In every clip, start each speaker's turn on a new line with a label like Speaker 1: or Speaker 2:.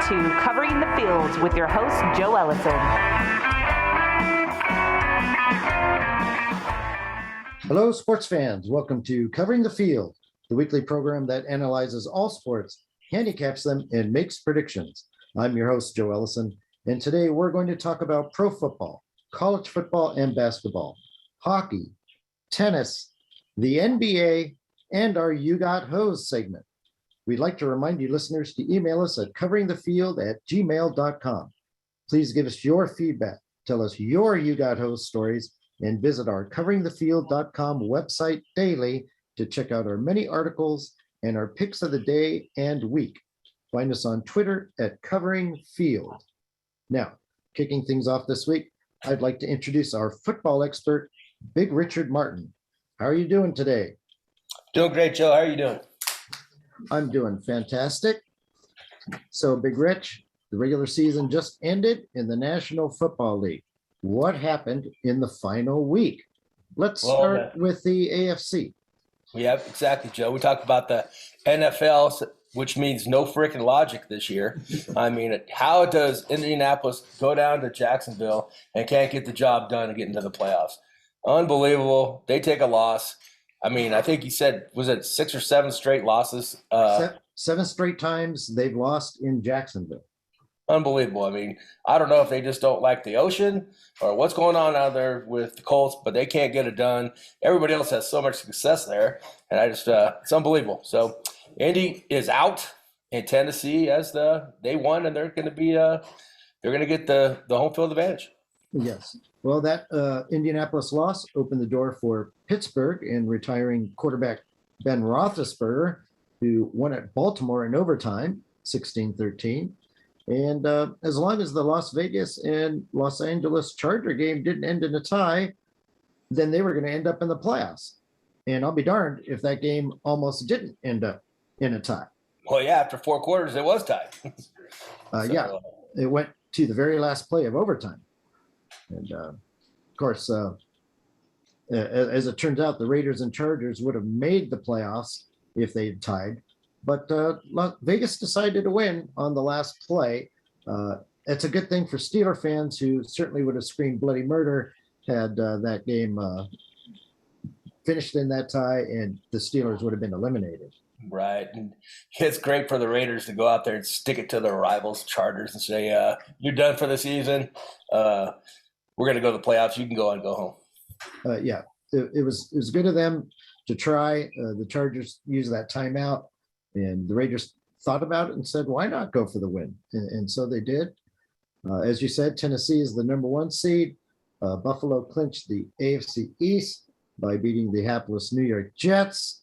Speaker 1: to Covering the Fields with your host, Joe Ellison.
Speaker 2: Hello, sports fans. Welcome to Covering the Field, the weekly program that analyzes all sports, handicaps them, and makes predictions. I'm your host, Joe Ellison, and today we're going to talk about pro football, college football and basketball, hockey, tennis, the NBA, and our You Got Hose segment. We'd like to remind you listeners to email us at coveringthefield@gmail.com. Please give us your feedback, tell us your You Got Hose stories, and visit our coveringthefield.com website daily to check out our many articles and our picks of the day and week. Find us on Twitter at Covering Field. Now, kicking things off this week, I'd like to introduce our football expert, Big Richard Martin. How are you doing today?
Speaker 3: Doing great, Joe. How are you doing?
Speaker 2: I'm doing fantastic. So, Big Rich, the regular season just ended in the National Football League. What happened in the final week? Let's start with the AFC.
Speaker 3: Yeah, exactly, Joe. We talked about the NFL, which means no freaking logic this year. I mean, how does Indianapolis go down to Jacksonville and can't get the job done and get into the playoffs? Unbelievable. They take a loss. I mean, I think he said, was it 6 or 7 straight losses?
Speaker 2: Seven straight times they've lost in Jacksonville.
Speaker 3: Unbelievable. I mean, I don't know if they just don't like the ocean or what's going on out there with the Colts, but they can't get it done. Everybody else has so much success there, and it's unbelievable. So Indy is out, and Tennessee they won, and they're going to get the home field advantage.
Speaker 2: Yes. Well, that Indianapolis loss opened the door for Pittsburgh in retiring quarterback Ben Roethlisberger, who won at Baltimore in overtime, 16-13. And as long as the Las Vegas and Los Angeles Charger game didn't end in a tie, then they were going to end up in the playoffs. And I'll be darned if that game almost didn't end up in a tie.
Speaker 3: Well, yeah, after 4 quarters, it was tied.
Speaker 2: Yeah, it went to the very last play of overtime. And of course, as it turns out, the Raiders and Chargers would have made the playoffs if they had tied. But Vegas decided to win on the last play. It's a good thing for Steeler fans who certainly would have screamed bloody murder had that game finished in that tie and the Steelers would have been eliminated.
Speaker 3: Right. And it's great for the Raiders to go out there and stick it to their rivals, Chargers, and say, you're done for the season. We're going to go to the playoffs. You can go and go home.
Speaker 2: Yeah, it was good of them to try. The Chargers used that timeout. And the Raiders thought about it and said, why not go for the win? And so they did. As you said, Tennessee is the number 1 seed. Buffalo clinched the AFC East by beating the hapless New York Jets.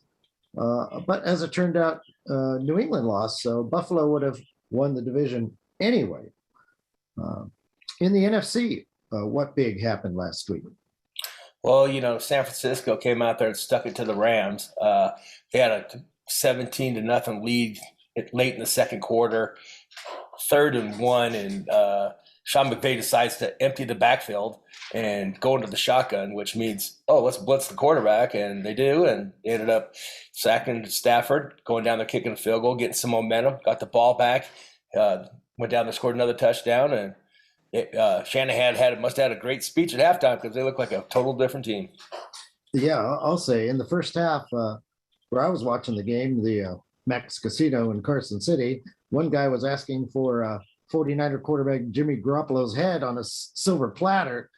Speaker 2: But as it turned out, New England lost, so Buffalo would have won the division anyway. In the NFC, what big happened last week?
Speaker 3: Well, San Francisco came out there and stuck it to the Rams. They had a 17-0 lead late in the second quarter, 3rd and 1, and Sean McVay decides to empty the backfield and go into the shotgun, which means, let's blitz the quarterback, and they do, and they ended up sacking Stafford, going down there, kicking a field goal, getting some momentum, got the ball back, went down there, scored another touchdown, and Shanahan must have had a great speech at halftime because they look like a total different team.
Speaker 2: Yeah, I'll say in the first half, where I was watching the game, the Max Casino in Carson City, one guy was asking for 49er quarterback Jimmy Garoppolo's head on a silver platter.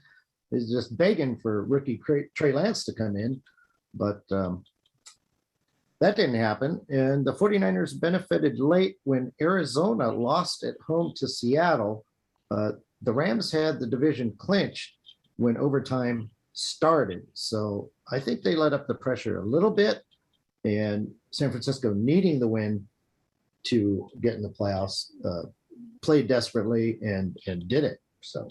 Speaker 2: He's just begging for rookie Trey Lance to come in. But that didn't happen. And the 49ers benefited late when Arizona lost at home to Seattle. The Rams had the division clinched when overtime started. So I think they let up the pressure a little bit. And San Francisco, needing the win to get in the playoffs, played desperately and did it. So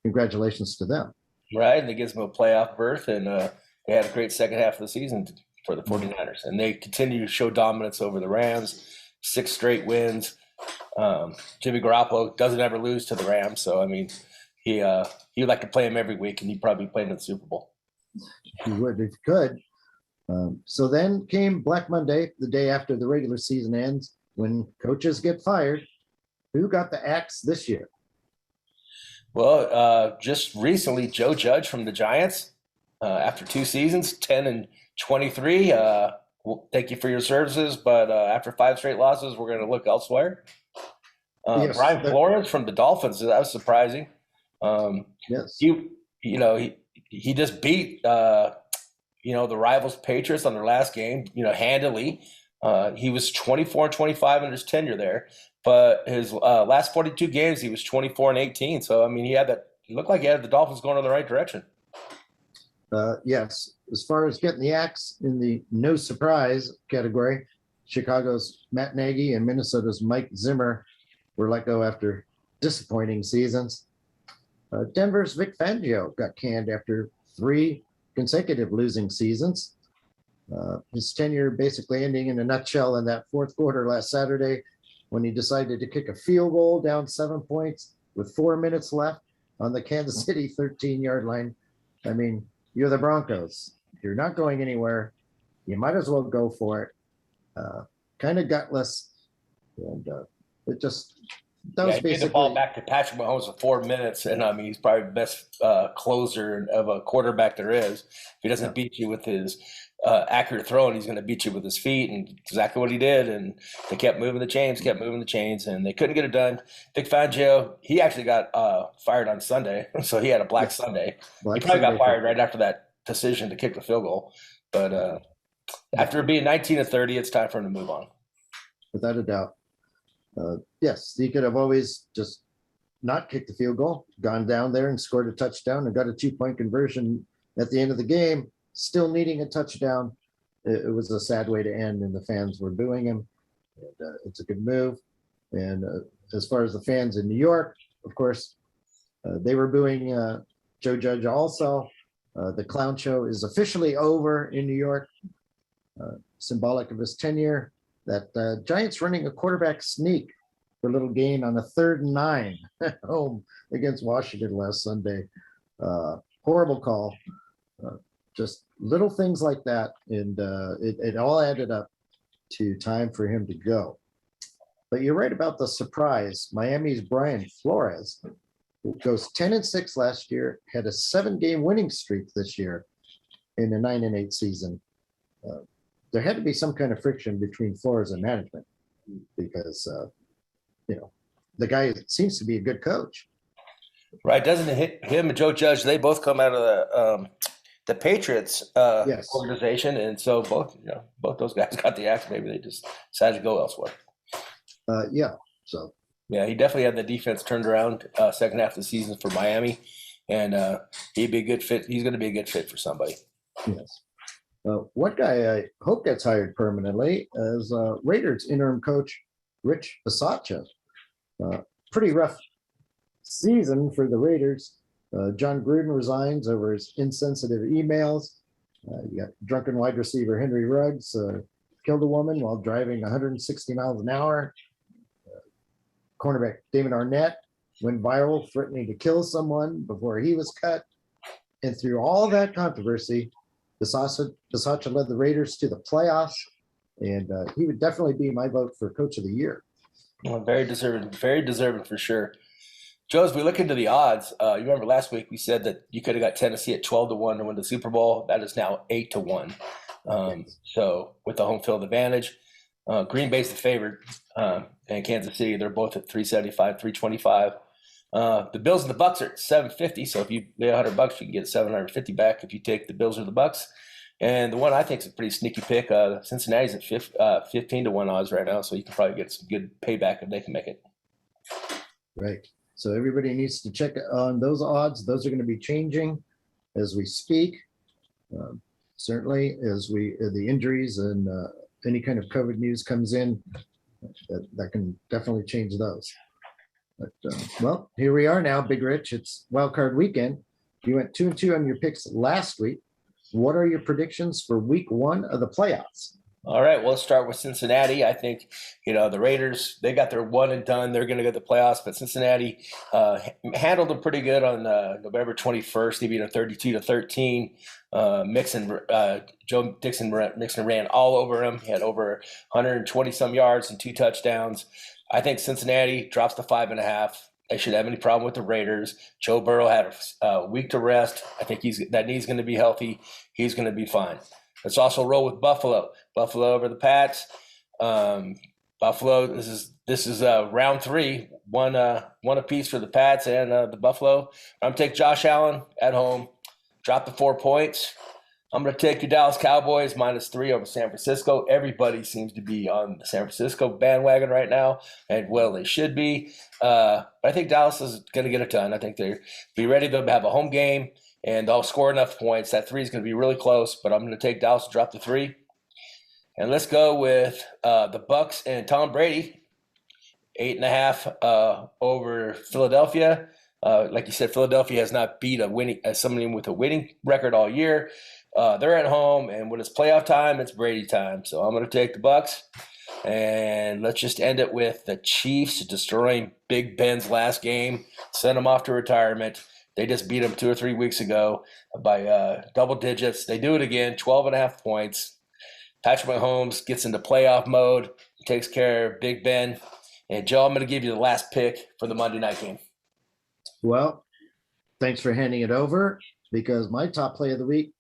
Speaker 2: congratulations to them.
Speaker 3: Right, and it gives them a playoff berth, and they had a great second half of the season for the 49ers. And they continue to show dominance over the Rams, 6 straight wins. Jimmy Garoppolo doesn't ever lose to the Rams, so, I mean, he would like to play him every week, and he'd probably be playing in the Super Bowl.
Speaker 2: He would if he could. So then came Black Monday, the day after the regular season ends, when coaches get fired. Who got the axe this year?
Speaker 3: Well, just recently, Joe Judge from the Giants, after 2 seasons, 10-23. Well, thank you for your services, but after 5 straight losses, we're going to look elsewhere.
Speaker 2: Yes,
Speaker 3: Brian Flores from the Dolphins, that was surprising.
Speaker 2: yes.
Speaker 3: He just beat the rivals Patriots on their last game, handily. He was 24-25 in his tenure there, but his last 42 games he was 24-18. So I mean, he looked like he had the Dolphins going in the right direction.
Speaker 2: Yes, as far as getting the axe in the no surprise category, Chicago's Matt Nagy and Minnesota's Mike Zimmer were let go after disappointing seasons. Denver's Vic Fangio got canned after 3 consecutive losing seasons. His tenure basically ending in a nutshell in that fourth quarter last Saturday when he decided to kick a field goal down 7 points with 4 minutes left on the Kansas City 13-yard line. I mean, you're the Broncos. You're not going anywhere. You might as well go for it. Kind of gutless. And it just that was
Speaker 3: He
Speaker 2: basically
Speaker 3: gave the ball back to Patrick Mahomes for 4 minutes, and I mean he's probably the best closer of a quarterback there is. If he doesn't beat you with his accurate throwing, he's going to beat you with his feet, and exactly what he did. And they kept moving the chains, and they couldn't get it done. Vic Fangio, he actually got fired on Sunday, so he had a black Sunday. He probably got fired right after that decision to kick the field goal. But after being 19-30, it's time for him to move on.
Speaker 2: Without a doubt. Yes, he could have always just not kicked the field goal, gone down there and scored a touchdown and got a 2-point conversion at the end of the game, still needing a touchdown. It was a sad way to end, and the fans were booing him. And, it's a good move. And as far as the fans in New York, of course, they were booing Joe Judge also. The clown show is officially over in New York, symbolic of his tenure. That Giants running a quarterback sneak for a little gain on a 3rd and 9 at home against Washington last Sunday. Horrible call. Just little things like that. And it all added up to time for him to go. But you're right about the surprise. Miami's Brian Flores, who goes 10-6 last year, had a 7-game winning streak this year in a 9-8 season. There had to be some kind of friction between Flores and management because, the guy seems to be a good coach.
Speaker 3: Right. Doesn't him and Joe Judge, they both come out of the Patriots
Speaker 2: Yes.
Speaker 3: organization. And so both those guys got the axe. Maybe they just decided to go elsewhere.
Speaker 2: So.
Speaker 3: Yeah, he definitely had the defense turned around second half of the season for Miami. And he'd be a good fit. He's going to be a good fit for somebody.
Speaker 2: Yes. One guy I hope gets hired permanently is Raiders interim coach Rich Bisaccia. Pretty rough season for the Raiders. John Gruden resigns over his insensitive emails. You got drunken wide receiver Henry Ruggs killed a woman while driving 160 miles an hour. Cornerback David Arnett went viral threatening to kill someone before he was cut. And through all that controversy, Bisaccia led the Raiders to the playoffs, and he would definitely be my vote for Coach of the Year.
Speaker 3: Well, very deserving for sure. Joe, as we look into the odds, you remember last week we said that you could have got Tennessee at 12-1 to win the Super Bowl. That is now 8-1. So with the home field advantage, Green Bay's the favorite, and Kansas City, they're both at 375, 325. The Bills and the Bucks are at 750. So if you lay $100, you can get 750 back if you take the Bills or the Bucks. And the one I think is a pretty sneaky pick, Cincinnati's at 15-1 odds right now. So you can probably get some good payback if they can make it.
Speaker 2: Right. So everybody needs to check on those odds. Those are going to be changing as we speak. Certainly, as the injuries and any kind of COVID news comes in, that can definitely change those. But here we are now, Big Rich. It's Wild Card Weekend. You went 2-2 on your picks last week. What are your predictions for Week 1 of the playoffs?
Speaker 3: All right, well, let's start with Cincinnati. I think, the Raiders, they got their one and done. They're going to go to the playoffs, but Cincinnati handled them pretty good on November 21st. They beat them 32-13. Joe Mixon ran all over him. He had over 120-some yards and 2 touchdowns. I think Cincinnati drops to 5.5. They should have any problem with the Raiders. Joe Burrow had a week to rest. I think that knee's going to be healthy. He's going to be fine. Let's also roll with Buffalo. Buffalo over the Pats. Buffalo. This is round 3. One apiece for the Pats and the Buffalo. I'm going to take Josh Allen at home. Drop the 4 points. I'm going to take your Dallas Cowboys -3 over San Francisco. Everybody seems to be on the San Francisco bandwagon right now, and well, they should be. But I think Dallas is going to get it done. I think they'll be ready to have a home game, and they'll score enough points. That 3 is going to be really close, but I'm going to take Dallas to drop the 3. And let's go with the Bucks and Tom Brady, 8.5 over Philadelphia. Like you said, Philadelphia has not beat somebody with a winning record all year. They're at home, and when it's playoff time, it's Brady time. So I'm going to take the Bucks, and let's just end it with the Chiefs destroying Big Ben's last game, send him off to retirement. They just beat him 2 or 3 weeks ago by double digits. They do it again, 12.5 points. Patrick Mahomes gets into playoff mode, takes care of Big Ben. And Joe, I'm going to give you the last pick for the Monday night game.
Speaker 2: Well, thanks for handing it over, because my top play of the week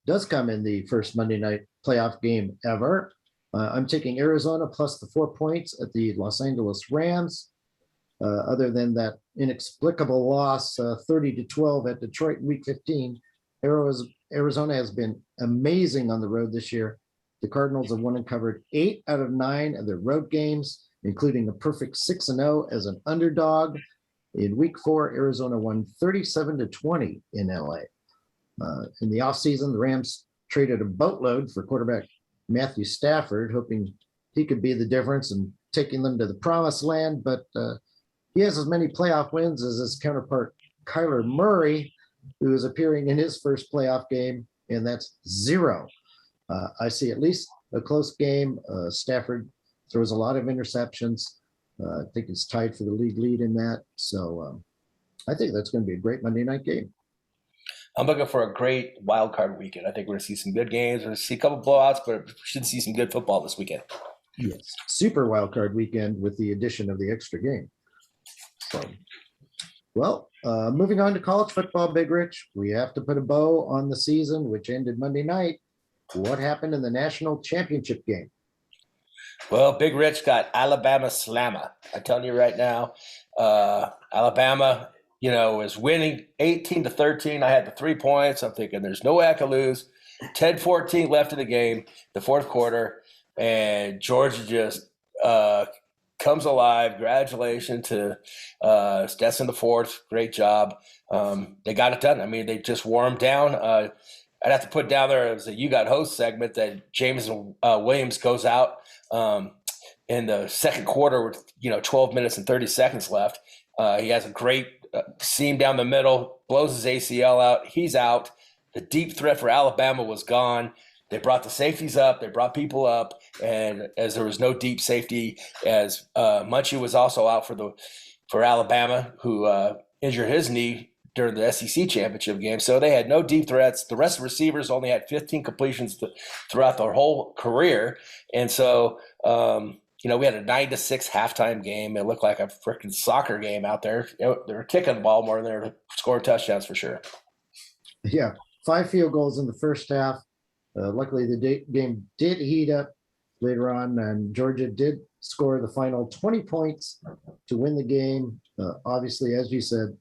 Speaker 2: does come in the first Monday night playoff game ever. I'm taking Arizona plus the 4 points at the Los Angeles Rams. Other than that inexplicable loss, 30-12 at Detroit in Week 15, Arizona has been amazing on the road this year. The Cardinals have won and covered 8 out of 9 of their road games, including a perfect 6-0 as an underdog. In Week 4, Arizona won 37-20 in LA. In the offseason, the Rams traded a boatload for quarterback Matthew Stafford, hoping he could be the difference in taking them to the promised land. But he has as many playoff wins as his counterpart Kyler Murray, who is appearing in his first playoff game, and that's 0. I see at least a close game. Stafford throws a lot of interceptions. I think it's tied for the league lead in that. So I think that's going to be a great Monday night game.
Speaker 3: I'm looking for a great wild card weekend. I think we're going to see some good games. We're going to see a couple blowouts, but we should see some good football this weekend.
Speaker 2: Yes. Super wild card weekend with the addition of the extra game. So, well, moving on to college football, Big Rich, we have to put a bow on the season, which ended Monday night. What happened in the national championship game?
Speaker 3: Well, Big Rich got Alabama slammer. I'm telling you right now, Alabama, is winning 18-13. I had the 3 points. I'm thinking there's no way I can lose. 10-14 left in the game, the fourth quarter, and Georgia just comes alive. Congratulations to Stetson the fourth. Great job. They got it done. I mean, they just wore them down. I'd have to put down there as a You Got Host segment that Jameson Williams goes out in the second quarter with 12 minutes and 30 seconds left. He has a great seam down the middle, blows his ACL out. He's out. The deep threat for Alabama was gone. They brought the safeties up. They brought people up, and as there was no deep safety, as Munchie was also out for Alabama, who injured his knee during the SEC championship game. So they had no deep threats. The rest of the receivers only had 15 completions throughout their whole career. And so, we had a 9-6 halftime game. It looked like a freaking soccer game out there. They were kicking the ball more than they were scoring touchdowns for sure.
Speaker 2: Yeah, 5 field goals in the first half. Luckily, the game did heat up later on, and Georgia did score the final 20 points to win the game. Obviously, as you said,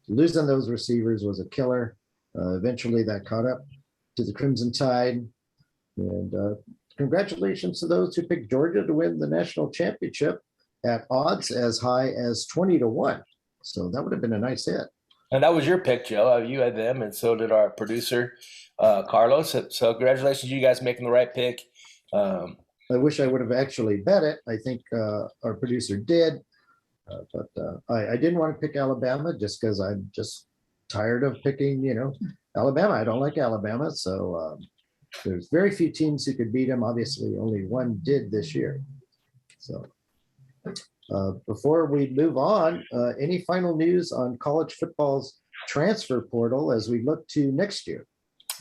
Speaker 2: losing those receivers was a killer. Eventually, that caught up to the Crimson Tide. And congratulations to those who picked Georgia to win the national championship at odds as high as 20-1. So that would have been a nice hit.
Speaker 3: And that was your pick, Joe. You had them, and so did our producer, Carlos. So congratulations, you guys making the right pick.
Speaker 2: I wish I would have actually bet it. I think our producer did. But I didn't want to pick Alabama just because I'm just tired of picking, Alabama. I don't like Alabama. So there's very few teams who could beat them. Obviously, only one did this year. So before we move on, any final news on college football's transfer portal as we look to next year?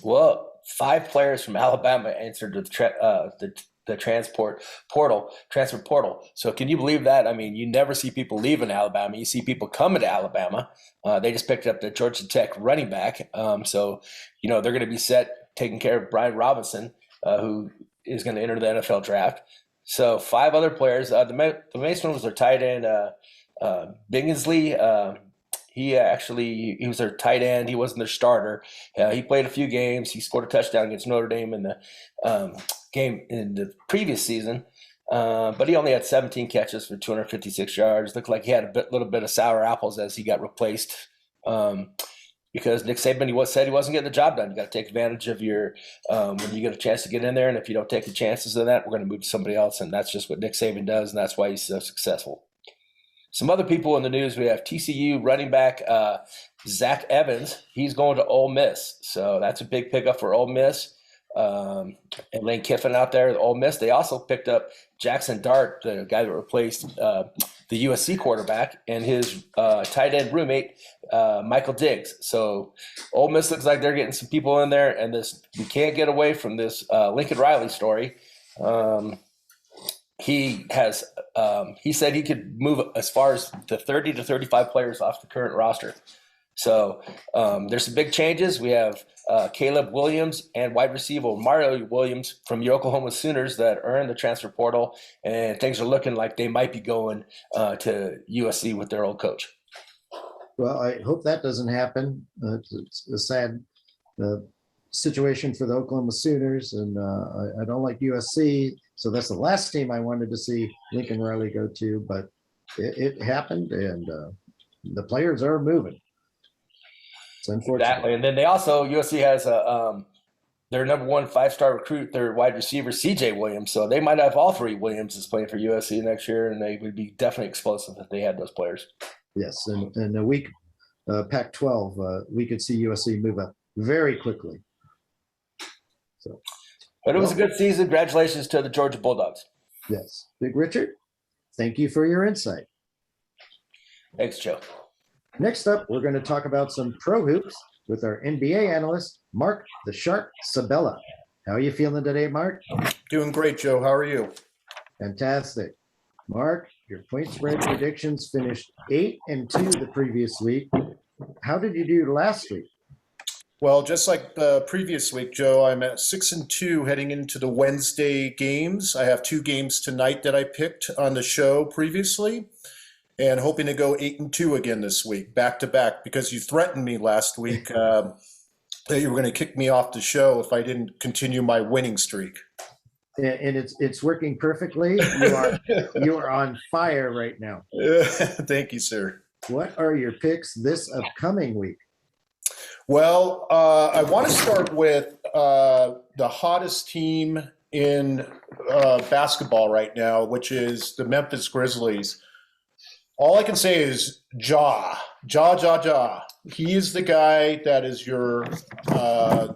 Speaker 3: Well, 5 players from Alabama answered the the transfer portal. So can you believe that? I mean, you never see people leaving Alabama. You see people coming to Alabama. They just picked up the Georgia Tech running back. So, they're going to be set taking care of Brian Robinson, who is going to enter the NFL draft. So 5 other players. The main one was their tight end, Bingsley. He was their tight end. He wasn't their starter. He played a few games. He scored a touchdown against Notre Dame in the game in the previous season. But he only had 17 catches for 256 yards. Looked like he had a little bit of sour apples as he got replaced because Nick Saban said he wasn't getting the job done. You got to take advantage of your when you get a chance to get in there. And if you don't take the chances of that, we're going to move to somebody else. And that's just what Nick Saban does, and that's why he's so successful. Some other people in the news, we have TCU running back Zach Evans. He's going to Ole Miss. So that's a big pickup for Ole Miss. And Lane Kiffin out there at Ole Miss. They also picked up Jackson Dart, the guy that replaced the USC quarterback, and his tight end roommate, Michael Diggs. So Ole Miss looks like they're getting some people in there, and we can't get away from this Lincoln Riley story. He said he could move as far as the 30 to 35 players off the current roster. So there's some big changes. We have Caleb Williams and wide receiver Mario Williams from your Oklahoma Sooners that are in the transfer portal, and things are looking like they might be going to USC with their old coach.
Speaker 2: Well, I hope that doesn't happen. It's a sad situation for the Oklahoma Sooners, and I don't like USC. So that's the last team I wanted to see Lincoln Riley go to, but it happened, and the players are moving. It's unfortunate.
Speaker 3: Exactly. And then USC has their number 1 5-star recruit, their wide receiver, CJ Williams. So they might have all 3 Williamses playing for USC next year, and they would be definitely explosive if they had those players.
Speaker 2: Yes, and in a week, Pac-12, we could see USC move up very quickly. So.
Speaker 3: But it was a good season. Congratulations to the Georgia Bulldogs.
Speaker 2: Yes. Big Richard, thank you for your insight.
Speaker 3: Thanks, Joe.
Speaker 2: Next up, we're going to talk about some pro hoops with our NBA analyst, Marc the Shark Sabella. How are you feeling today, Marc?
Speaker 4: Doing great, Joe. How are you?
Speaker 2: Fantastic. Marc, your point spread predictions finished 8-2 the previous week. How did you do last week?
Speaker 4: Well, just like the previous week, Joe, I'm at 6-2 heading into the Wednesday games. I have 2 games tonight that I picked on the show previously, and hoping to go 8-2 again this week, back to back, because you threatened me last week that you were going to kick me off the show if I didn't continue my winning streak.
Speaker 2: And it's working perfectly. You are on fire right now.
Speaker 4: Thank you, sir.
Speaker 2: What are your picks this upcoming week?
Speaker 4: Well, I want to start with the hottest team in basketball right now, which is the Memphis Grizzlies. All I can say is Ja. He is the guy that is your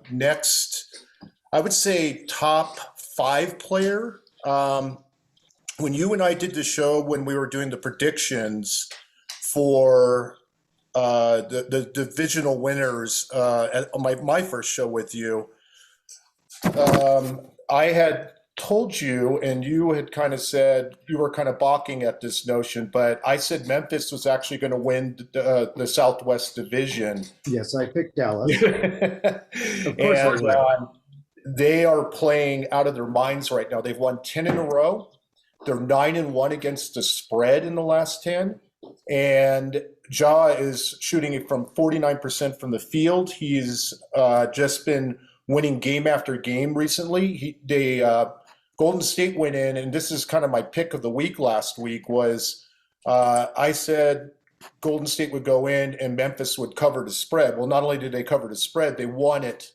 Speaker 4: next, I would say, top 5 player. When you and I did the show, when we were doing the predictions for the divisional winners at my first show with you, I had told you, and you had kind of said you were kind of balking at this notion, but I said Memphis was actually going to win the Southwest Division.
Speaker 2: Yes, I picked Dallas.
Speaker 4: Of course, they are playing out of their minds right now. They've won 10 in a row. They're 9-1 against the spread in the last 10. And Ja is shooting it from 49% from the field. He's just been winning game after game recently. Golden State went in, and this is kind of my pick of the week last week, was I said Golden State would go in and Memphis would cover the spread. Well, not only did they cover the spread, they won it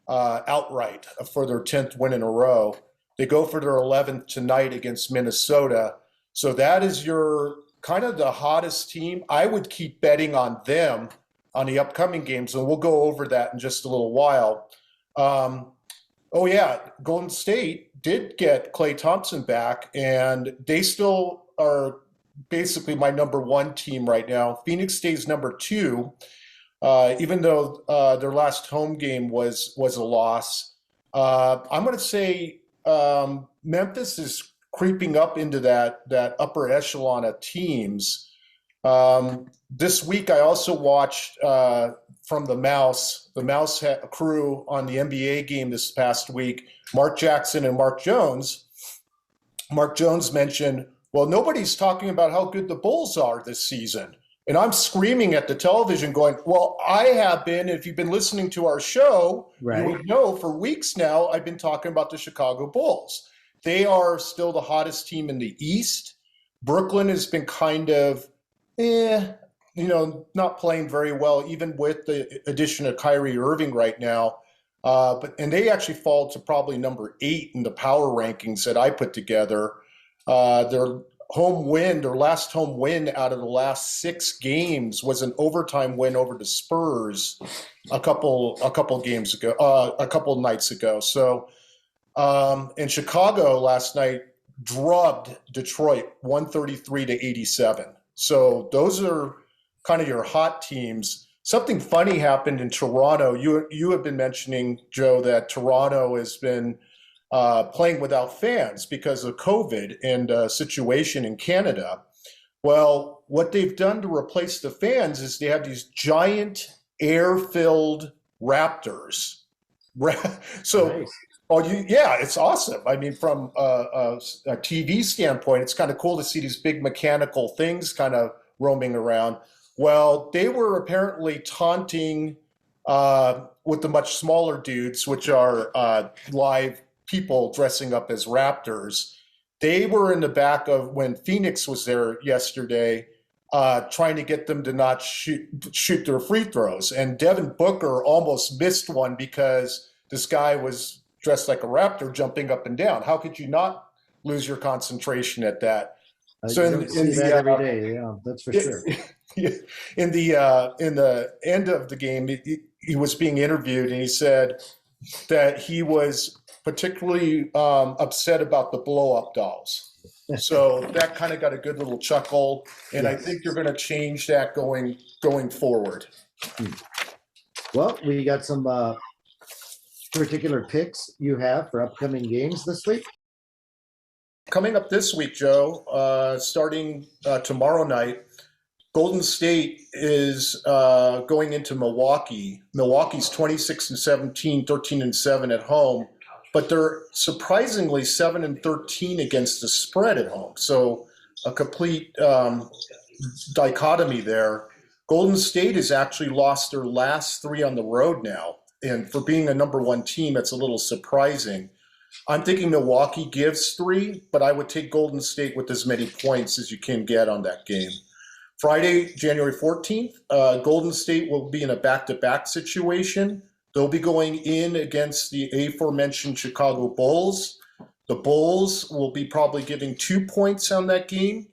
Speaker 4: outright for their 10th win in a row. They go for their 11th tonight against Minnesota. So that is your kind of the hottest team. I would keep betting on them on the upcoming games, and we'll go over that in just a little while. Golden State did get Klay Thompson back, and they still are basically my number 1 team right now. Phoenix stays number 2, even though their last home game was a loss. I'm going to say Memphis is creeping up into that upper echelon of teams. This week, I also watched from the Mouse crew on the NBA game this past week, Marc Jackson and Marc Jones. Marc Jones mentioned, well, nobody's talking about how good the Bulls are this season. And I'm screaming at the television going, well, I have been. If you've been listening to our show,
Speaker 2: Right.
Speaker 4: you would know for weeks now I've been talking about the Chicago Bulls. They are still the hottest team in the East. Brooklyn has been kind of, not playing very well, even with the addition of Kyrie Irving right now. And they actually fall to probably number 8 in the power rankings that I put together. Their last home win out of the last 6 games was an overtime win over the Spurs a couple nights ago. So, in Chicago last night drubbed Detroit 133-87. So those are kind of your hot teams. Something funny happened in Toronto. You have been mentioning, Joe, that Toronto has been playing without fans because of COVID and situation in Canada. Well, what they've done to replace the fans is they have these giant air-filled Raptors. So,
Speaker 2: Nice.
Speaker 4: it's awesome. I mean, from a TV standpoint, it's kind of cool to see these big mechanical things kind of roaming around. Well, they were apparently taunting with the much smaller dudes, which are live people dressing up as Raptors. They were in the back of when Phoenix was there yesterday, trying to get them to not shoot their free throws. And Devin Booker almost missed one because this guy was dressed like a Raptor jumping up and down. How could you not lose your concentration at that?
Speaker 2: So you don't see that every day. Yeah, that's for sure.
Speaker 4: In the end of the game, he was being interviewed, and he said that he was particularly upset about the blow-up dolls. So that kind of got a good little chuckle, and yes. I think you're going to change that going forward.
Speaker 2: Well, we got some particular picks you have for upcoming games this week.
Speaker 4: Coming up this week, Joe, starting tomorrow night, Golden State is going into Milwaukee. Milwaukee's 26-17, 13-7 at home, but they're surprisingly 7-13 against the spread at home. So a complete dichotomy there. Golden State has actually lost their last 3 on the road now, and for being a number 1 team, it's a little surprising. I'm thinking Milwaukee gives 3, but I would take Golden State with as many points as you can get on that game. Friday, January 14th, Golden State will be in a back-to-back situation. They'll be going in against the aforementioned Chicago Bulls. The Bulls will be probably giving 2 points on that game.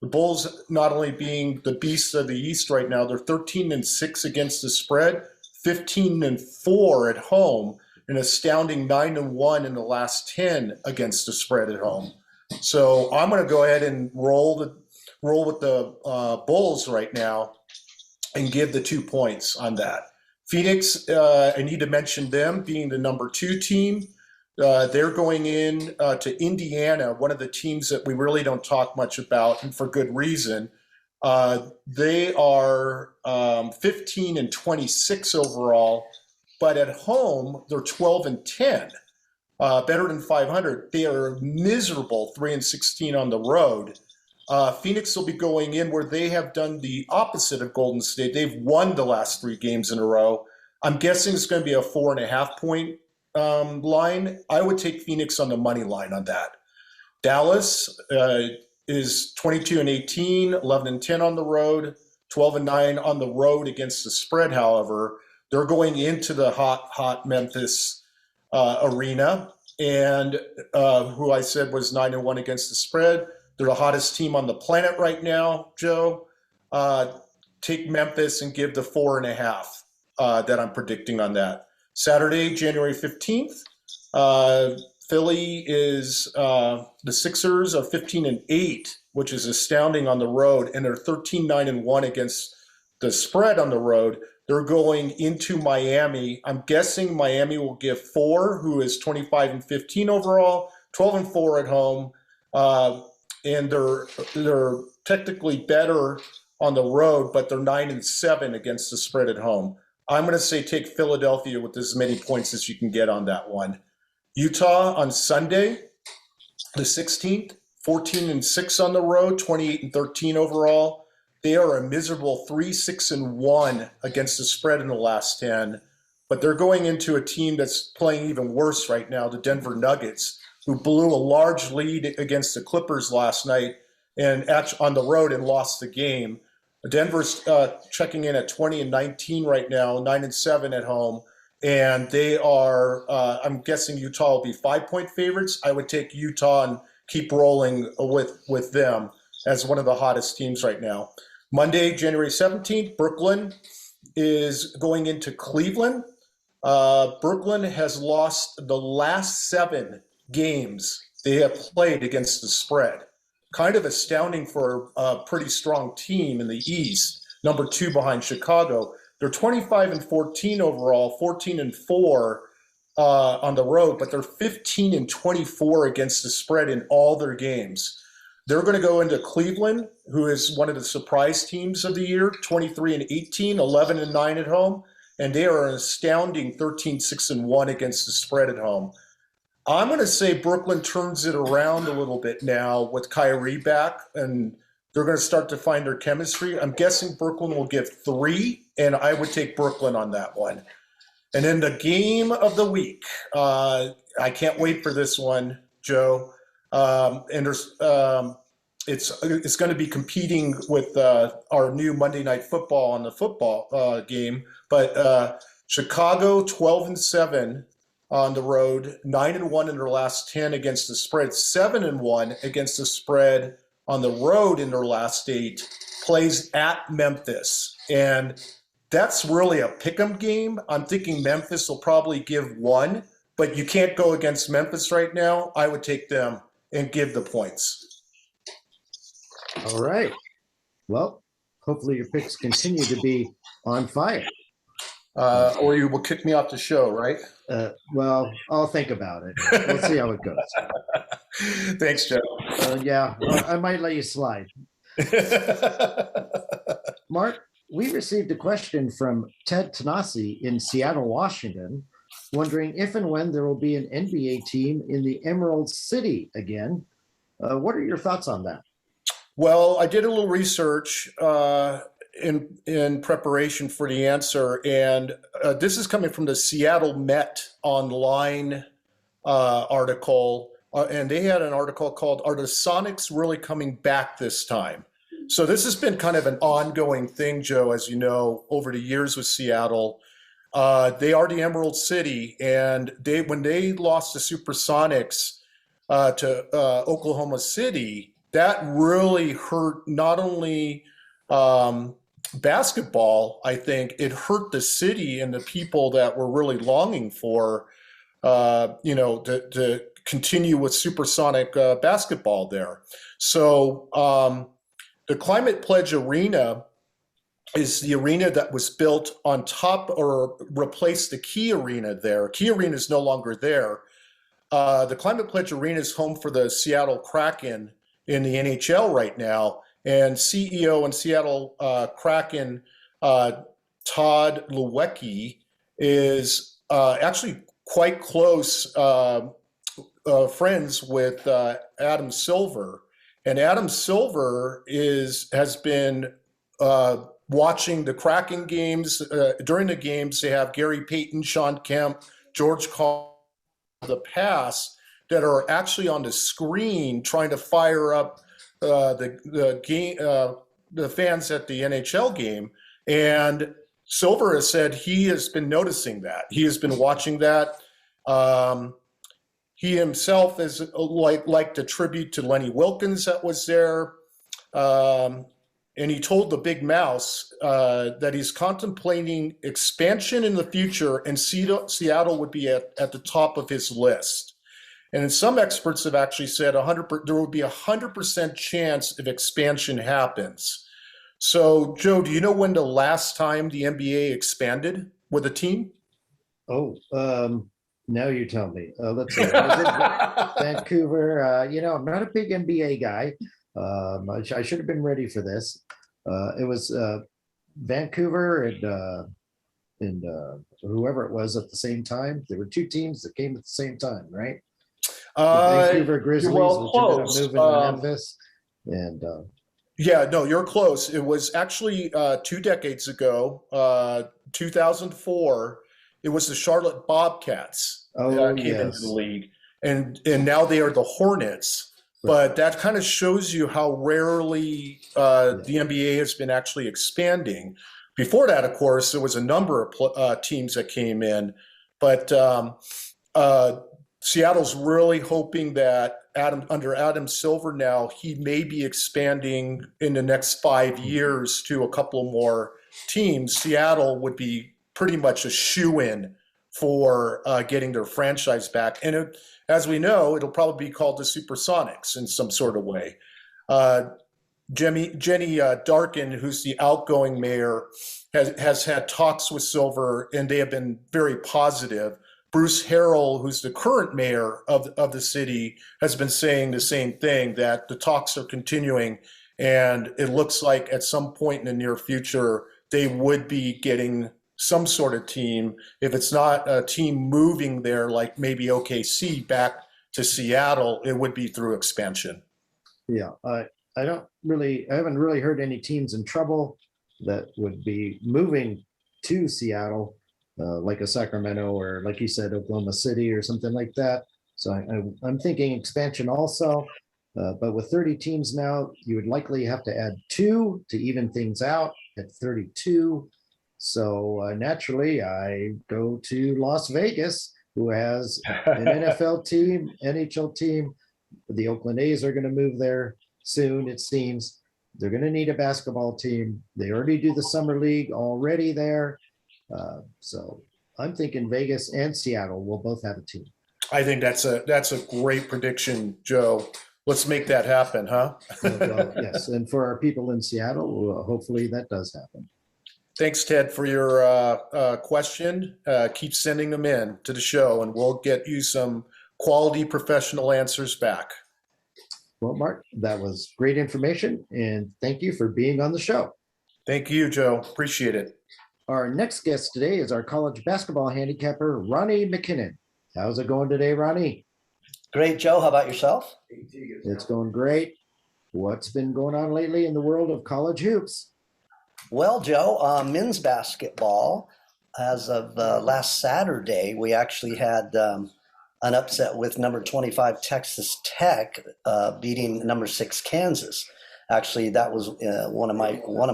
Speaker 4: The Bulls, not only being the beasts of the East right now, they're 13-6 against the spread, 15-4 at home, an astounding 9-1 in the last 10 against the spread at home. So I'm going to go ahead and roll with the Bulls right now and give the 2 points on that. Phoenix, I need to mention them being the number 2 team. They're going in to Indiana, one of the teams that we really don't talk much about, and for good reason. They are 15-26 overall, but at home they're 12-10, better than 500. They are miserable 3-16 on the road. Phoenix will be going in where they have done the opposite of Golden State. They've won the last 3 games in a row. I'm guessing it's going to be a 4.5 point line. I would take Phoenix on the money line on that. Dallas is 22-18, 11-10 on the road, 12-9 on the road against the spread. However, they're going into the hot Memphis arena, and who I said was 9-1 against the spread. They're the hottest team on the planet right now, Joe. Take Memphis and give the 4.5 that I'm predicting on that. Saturday, January 15th, Philly is the Sixers are 15-8, which is astounding on the road, and they're 13-9-1 against the spread on the road. They're going into Miami. I'm guessing Miami will give 4, who is 25-15 overall. 12-4 at home, and they're technically better on the road, but they're 9-7 against the spread at home. I'm going to say take Philadelphia with as many points as you can get on that one. Utah on Sunday, the 16th, 14-6 on the road, 28-13 overall. They are a miserable 3-6-1 against the spread in the last 10, but they're going into a team that's playing even worse right now, the Denver Nuggets, who blew a large lead against the Clippers last night and on the road and lost the game. Denver's checking in at 20-19 right now, 9-7 at home. And they are, I'm guessing Utah will be 5-point favorites. I would take Utah and keep rolling with them as one of the hottest teams right now. Monday, January 17th, Brooklyn is going into Cleveland. Brooklyn has lost the last 7 games they have played against the spread. Kind of astounding for a pretty strong team in the East, number 2 behind Chicago. They're 25-14 overall, 14-4 on the road, but they're 15-24 against the spread in all their games. They're going to go into Cleveland, who is one of the surprise teams of the year, 23-18, 11-9 at home, and they are an astounding 13-6-1 against the spread at home. I'm going to say Brooklyn turns it around a little bit now with Kyrie back, and they're going to start to find their chemistry. I'm guessing Brooklyn will give 3, and I would take Brooklyn on that one. And then the game of the week, I can't wait for this one, Joe. And there's it's going to be competing with our new Monday Night Football on the football game. But Chicago 12-7 on the road, 9-1 in their last 10 against the spread, 7-1 against the spread on the road in their last 8, plays at Memphis. And that's really a pick'em game. I'm thinking Memphis will probably give 1, but you can't go against Memphis right now. I would take them and give the points.
Speaker 2: All right. Well, hopefully your picks continue to be on fire.
Speaker 4: Or you will kick me off the show, right?
Speaker 2: Well, I'll think about it. We'll see how it goes.
Speaker 4: Thanks, Joe.
Speaker 2: Yeah, I might let you slide. Marc, we received a question from Ted Tanasi in Seattle, Washington, wondering if and when there will be an NBA team in the Emerald City again. What are your thoughts on that?
Speaker 4: Well, I did a little research in preparation for the answer, and this is coming from the Seattle Met online article, and they had an article called "Are the Sonics Really Coming Back This Time?" So this has been kind of an ongoing thing, Joe, as you know, over the years with Seattle. They are the Emerald City, and when they lost the Supersonics to Oklahoma City, that really hurt not only basketball. I think it hurt the city and the people that were really longing for, to continue with supersonic basketball there. So the Climate Pledge Arena is the arena that was built on top or replaced the Key Arena there. Key Arena is no longer there. The Climate Pledge Arena is home for the Seattle Kraken in the NHL right now. And CEO and Seattle Kraken Todd Lewicki is actually quite close friends with Adam Silver. And Adam Silver has been watching the Kraken games. During the games, they have Gary Payton, Sean Kemp, George Call, the past that are actually on the screen trying to fire up the game, the fans at the NHL game. And Silver has said he has been noticing that. He has been watching that. He himself is like the tribute to Lenny Wilkens that was there. And he told the Big Mouse that he's contemplating expansion in the future, and Seattle would be at the top of his list. And some experts have actually said there will be 100% chance if expansion happens. So, Joe, do you know when the last time the NBA expanded with a team?
Speaker 2: Now you tell me. Let's see. Was it Vancouver? I'm not a big NBA guy. I should have been ready for this. It was Vancouver and whoever it was at the same time. There were two teams that came at the same time, right? The Vancouver Grizzlies,
Speaker 4: well,
Speaker 2: which ended up
Speaker 4: close.
Speaker 2: moving to Memphis, and
Speaker 4: Yeah, no, you're close. It was actually 2 decades ago, 2004. It was the Charlotte Bobcats that came into the league, and now they are the Hornets. But that kind of shows you how rarely the NBA has been actually expanding. Before that, of course, there was a number of teams that came in, but Seattle's really hoping that under Adam Silver now, he may be expanding in the next 5 years to a couple more teams. Seattle would be pretty much a shoo-in for getting their franchise back. And as we know, it'll probably be called the Supersonics in some sort of way. Jenny Darkin, who's the outgoing mayor, has had talks with Silver, and they have been very positive. Bruce Harrell, who's the current mayor of the city, has been saying the same thing, that the talks are continuing, and it looks like at some point in the near future, they would be getting some sort of team. If it's not a team moving there, like maybe OKC back to Seattle, it would be through expansion.
Speaker 2: Yeah, I haven't really heard any teams in trouble that would be moving to Seattle, like a Sacramento or, like you said, Oklahoma City or something like that. So I'm thinking expansion also. But with 30 teams now, you would likely have to add 2 to even things out at 32. So naturally, I go to Las Vegas, who has an NFL team, NHL team. The Oakland A's are going to move there soon, it seems. They're going to need a basketball team. They already do the summer league already there. So I'm thinking Vegas and Seattle will both have a team.
Speaker 4: I think that's a great prediction, Joe. Let's make that happen, huh?
Speaker 2: Well, yes, and for our people in Seattle, hopefully that does happen.
Speaker 4: Thanks, Ted, for your question. Keep sending them in to the show, and we'll get you some quality professional answers back.
Speaker 2: Well, Marc, that was great information, and thank you for being on the show.
Speaker 4: Thank you, Joe. Appreciate it.
Speaker 2: Our next guest today is our college basketball handicapper, Ronnie McKinnon. How's it going today, Ronnie?
Speaker 5: Great, Joe. How about yourself?
Speaker 2: It's going great. What's been going on lately in the world of college hoops?
Speaker 5: Well, Joe, men's basketball, as of last Saturday, we actually had an upset with number 25 Texas Tech beating number 6 Kansas. Actually, that was one of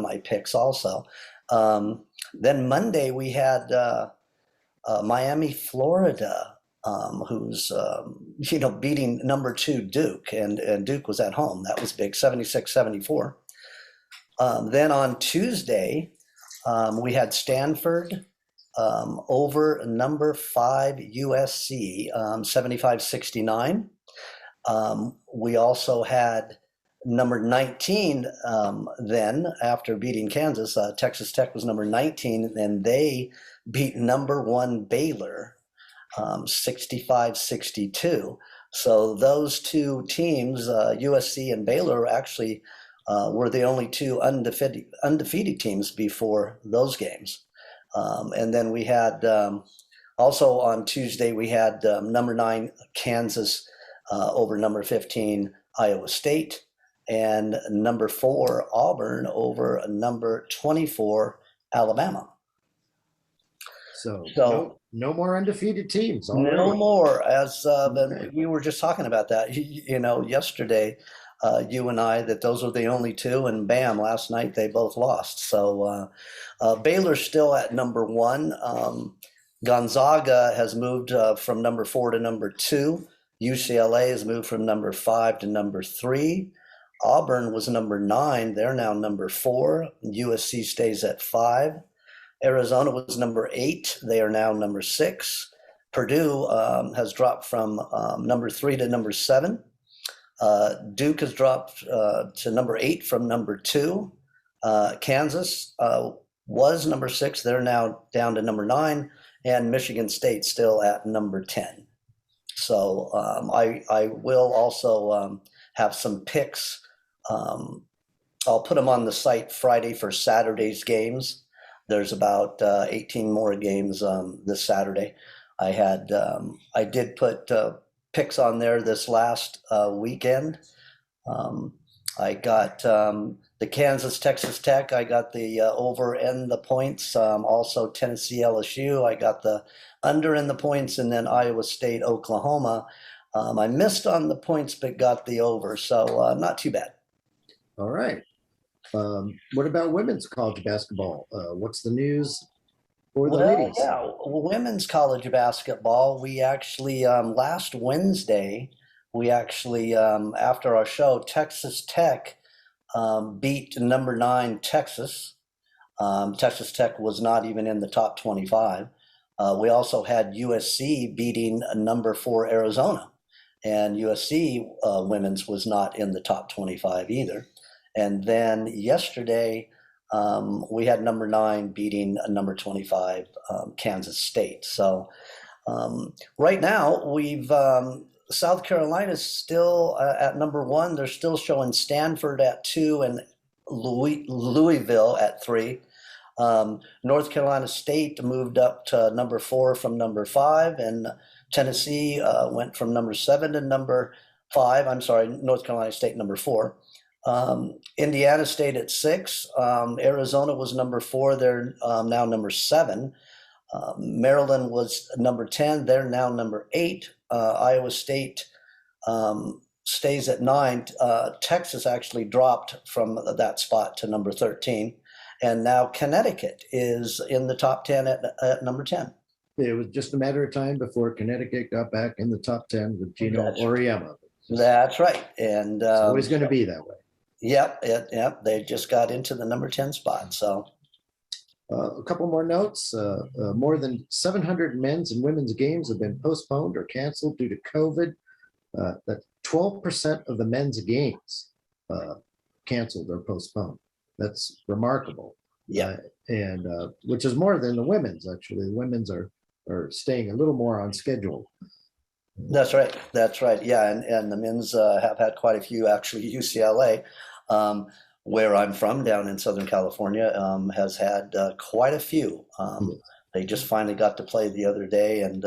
Speaker 5: my picks also. Then Monday we had Miami, Florida, who's beating number 2 Duke, and Duke was at home. That was big, 76-74. Then on Tuesday, we had Stanford over number 5 USC, 75-69. We also had number 19 then, after beating Kansas. Texas Tech was number 19, and they beat number 1 Baylor, 65-62. So those two teams, USC and Baylor, actually were the only 2 undefeated teams before those games. And then we had also on Tuesday, we had number 9 Kansas over number 15 Iowa State, and number 4 Auburn over number 24 Alabama.
Speaker 2: So no more undefeated teams.
Speaker 5: No more. As we were just talking about that, yesterday, you and I, that those are the only 2, and bam, last night they both lost. So Baylor's still at number 1. Gonzaga has moved from number 4 to number 2. UCLA has moved from number 5 to number 3. Auburn was number 9. They're now number 4. USC stays at 5. Arizona was number 8. They are now number 6. Purdue has dropped from number 3 to number 7. Duke has dropped to number 8 from number 2. Kansas was number 6. They're now down to number 9. and Michigan State still at number 10. So I will also have some picks. I'll put them on the site Friday for Saturday's games. There's about 18 more games this Saturday. I did put picks on there this last weekend. I got the Kansas Texas Tech. I got the over and the points. Also Tennessee LSU. I got the under in the points, and then Iowa State Oklahoma. I missed on the points, but got the over. So not too bad.
Speaker 2: All right. What about women's college basketball? What's the news for the ladies?
Speaker 5: Yeah, women's college basketball. We actually last Wednesday, after our show, Texas Tech beat number 9 Texas. Texas Tech was not even in the top 25. We also had USC beating number 4 Arizona, and USC women's was not in the top 25 either. And then yesterday, we had number 9 beating number 25 Kansas State. So right now, South Carolina's still at number 1. They're still showing Stanford at 2 and Louisville at 3. North Carolina State moved up to number 4 from number 5, and Tennessee went from number 7 to number 5. I'm sorry, North Carolina State number 4. Indiana State at 6. Arizona was number 4. They're now number 7. Maryland was number 10. They're now number 8. Iowa State stays at 9. Texas actually dropped from that spot to number 13. And now Connecticut is in the top 10 at number 10.
Speaker 2: It was just a matter of time before Connecticut got back in the top 10 with Gino Auriemma.
Speaker 5: That's right. And
Speaker 2: it's always going to be that way.
Speaker 5: Yep. They just got into the number 10 spot. So
Speaker 2: a couple more notes. More than 700 men's and women's games have been postponed or canceled due to COVID. That 12% of the men's games canceled or postponed. That's remarkable.
Speaker 5: Yeah.
Speaker 2: And which is more than the women's, actually. The women's are staying a little more on schedule.
Speaker 5: That's right. Yeah. And the men's have had quite a few. Actually, UCLA, where I'm from down in Southern California, has had quite a few. They just finally got to play the other day and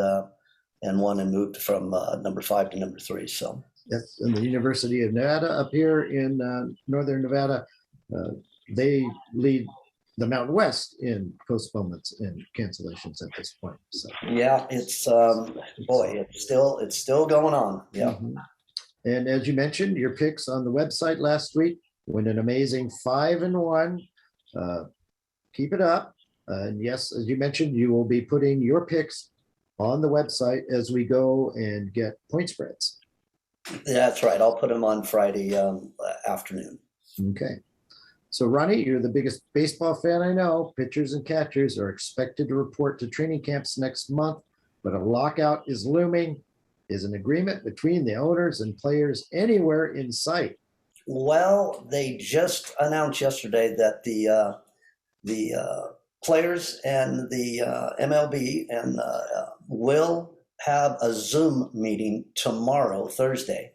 Speaker 5: won and moved from number 5 to number 3. So
Speaker 2: yes, and the University of Nevada up here in Northern Nevada, they lead the Mountain West in postponements and cancellations at this point. So
Speaker 5: yeah, it's it's still going on. Yeah.
Speaker 2: Mm-hmm. And as you mentioned, your picks on the website last week went an amazing 5-1. Keep it up. And yes, as you mentioned, you will be putting your picks on the website as we go and get point spreads.
Speaker 5: That's right. I'll put them on Friday afternoon.
Speaker 2: Okay. So, Ronnie, you're the biggest baseball fan I know. Pitchers and catchers are expected to report to training camps next month, but a lockout is looming. Is an agreement between the owners and players anywhere in sight?
Speaker 5: Well, they just announced yesterday that the players and the MLB and will have a Zoom meeting tomorrow, Thursday.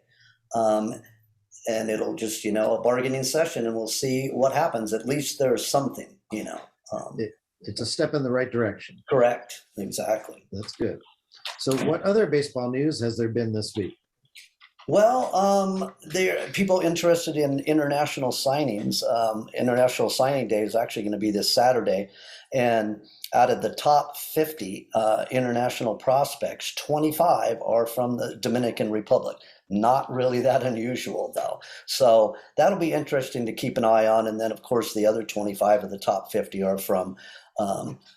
Speaker 5: And it'll just, a bargaining session, and we'll see what happens. At least there's something,
Speaker 2: It's a step in the right direction.
Speaker 5: Correct. Exactly.
Speaker 2: That's good. So what other baseball news has there been this week?
Speaker 5: Well, there people interested in international signings. International Signing Day is actually going to be this Saturday. And out of the top 50 international prospects, 25 are from the Dominican Republic. Not really that unusual, though. So that'll be interesting to keep an eye on. And then, of course, the other 25 of the top 50 are from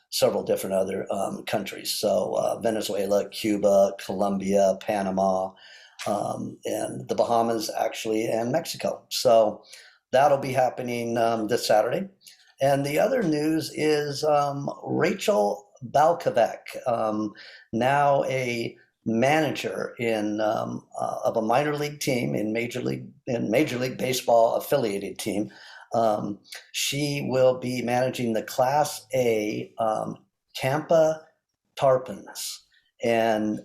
Speaker 5: several different other countries. So Venezuela, Cuba, Colombia, Panama, and the Bahamas, actually, and Mexico. So that'll be happening this Saturday. And the other news is Rachel Balkovec, now a manager of a minor league team in Major League Baseball affiliated team. She will be managing the Class A Tampa tarpons. And,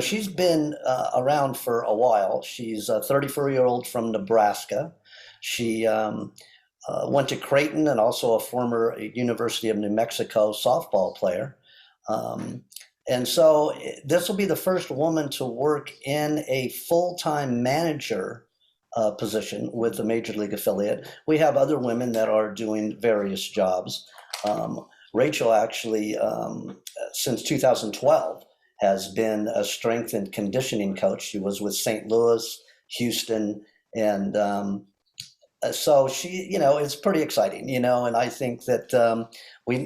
Speaker 5: she's been around for a while. She's a 34-year-old from Nebraska. She went to Creighton and also a former University of New Mexico softball player. And so this will be the first woman to work in a full-time manager position with a major league affiliate. We have other women that are doing various jobs. Rachel actually, since 2012, has been a strength and conditioning coach. She was with St. Louis, Houston, and so she, it's pretty exciting, and I think that we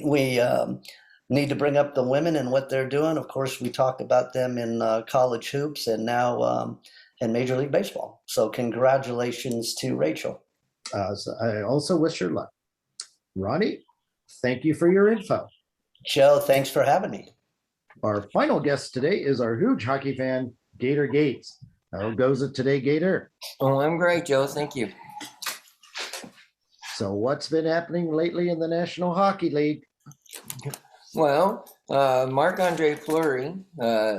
Speaker 5: need to bring up the women and what they're doing. Of course, we talk about them in college hoops and now in Major League Baseball. So congratulations to Rachel.
Speaker 2: So I also wish her luck. Ronnie, thank you for your info.
Speaker 5: Joe, thanks for having me.
Speaker 2: Our final guest today is our huge hockey fan, Gator Gates. How goes it today, Gator?
Speaker 6: Oh, I'm great, Joe. Thank you.
Speaker 2: So what's been happening lately in the National Hockey League?
Speaker 6: Well, Marc-Andre Fleury,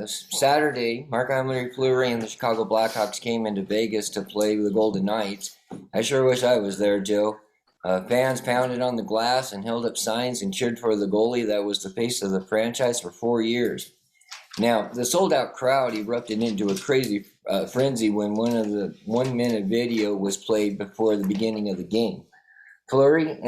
Speaker 6: Saturday, Marc-Andre Fleury and the Chicago Blackhawks came into Vegas to play the Golden Knights. I sure wish I was there, Joe. Fans pounded on the glass and held up signs and cheered for the goalie that was the face of the franchise for 4 years. Now, the sold-out crowd erupted into a crazy frenzy when one of the 1-minute video was played before the beginning of the game. Fleury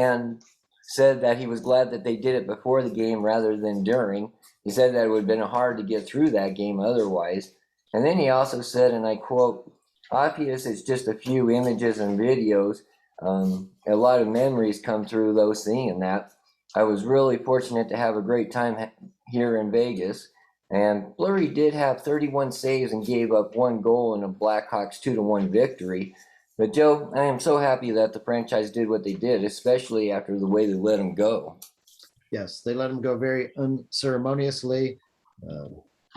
Speaker 6: said that he was glad that they did it before the game rather than during. He said that it would have been hard to get through that game otherwise. And then he also said, and I quote, "Obvious it's just a few images and videos. A lot of memories come through though seeing that. I was really fortunate to have a great time here in Vegas." And Fleury did have 31 saves and gave up 1 goal in a Blackhawks 2-1 victory. But Joe, I am so happy that the franchise did what they did, especially after the way they let him go.
Speaker 2: Yes, they let him go very unceremoniously,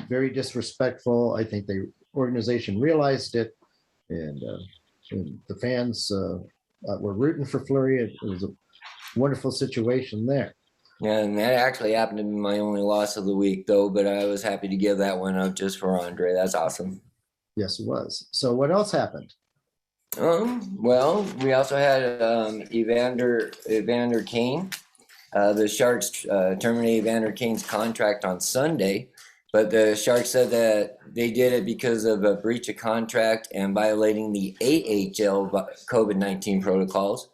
Speaker 2: very disrespectful. I think the organization realized it, and the fans were rooting for Fleury. It was a wonderful situation there.
Speaker 6: Yeah, and that actually happened to be my only loss of the week, though, but I was happy to give that one up just for Andre. That's awesome.
Speaker 2: Yes, it was. So what else happened?
Speaker 6: Well, we also had Evander Kane. The Sharks terminated Evander Kane's contract on Sunday, but the Sharks said that they did it because of a breach of contract and violating the AHL COVID-19 protocols.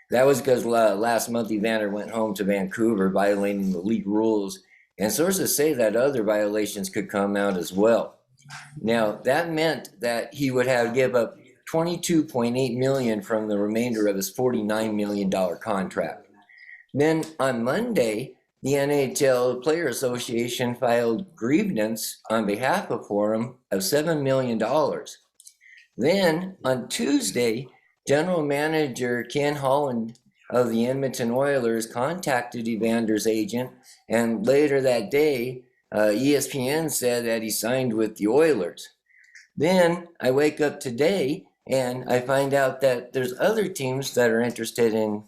Speaker 6: That was because last month Evander went home to Vancouver, violating the league rules, and sources say that other violations could come out as well. Now, that meant that he would have to give up $22.8 million from the remainder of his $49 million contract. Then on Monday, the NHL Player Association filed grievance on behalf of Forum of $7 million. Then on Tuesday, General Manager Ken Holland of the Edmonton Oilers contacted Evander's agent, and later that day, ESPN said that he signed with the Oilers. Then I wake up today and I find out that there's other teams that are interested in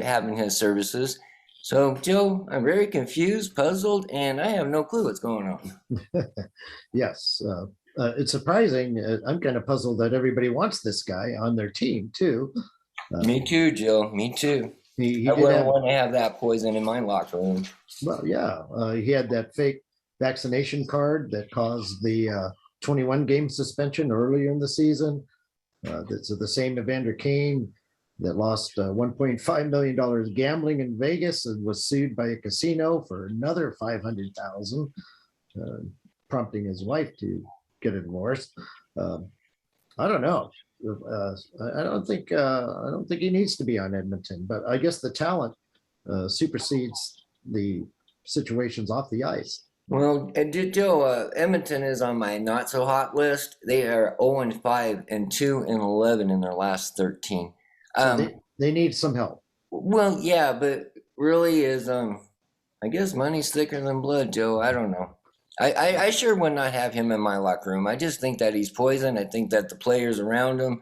Speaker 6: having his services. So, Joe, I'm very confused, puzzled, and I have no clue what's going on.
Speaker 2: Yes. It's surprising. I'm kind of puzzled that everybody wants this guy on their team, too.
Speaker 6: Me too, Joe. Me too.
Speaker 2: He
Speaker 6: I wouldn't want to have that poison in my locker room. Well,
Speaker 2: yeah. He had that fake vaccination card that caused the 21-game suspension earlier in the season. That's the same Evander Kane that lost $1.5 million gambling in Vegas and was sued by a casino for another $500,000, prompting his wife to get a divorce. I don't know. I don't think he needs to be on Edmonton, but I guess the talent supersedes the situations off the ice.
Speaker 6: Well, Joe, Edmonton is on my not so hot list. They are 0-5 and 2-11 in their last 13.
Speaker 2: So they need some help.
Speaker 6: Well, yeah, but really is I guess money's thicker than blood, Joe. I don't know. I sure would not have him in my locker room. I just think that he's poison. I think that the players around him,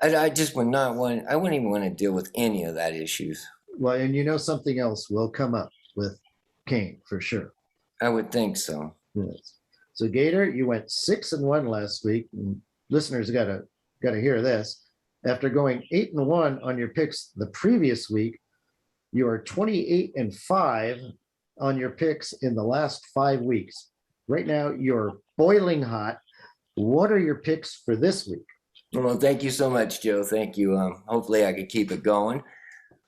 Speaker 6: I just would not want, I wouldn't even want to deal with any of that issues.
Speaker 2: Well, and something else will come up with Kane for sure.
Speaker 6: I would think so.
Speaker 2: Yes. So Gator, you went 6-1 last week. And listeners gotta hear this. After going 8-1 on your picks the previous week, you are 28-5 on your picks in the last 5 weeks. Right now, you're boiling hot. What are your picks for this week?
Speaker 6: Well, thank you so much, Joe. Thank you. Hopefully I could keep it going.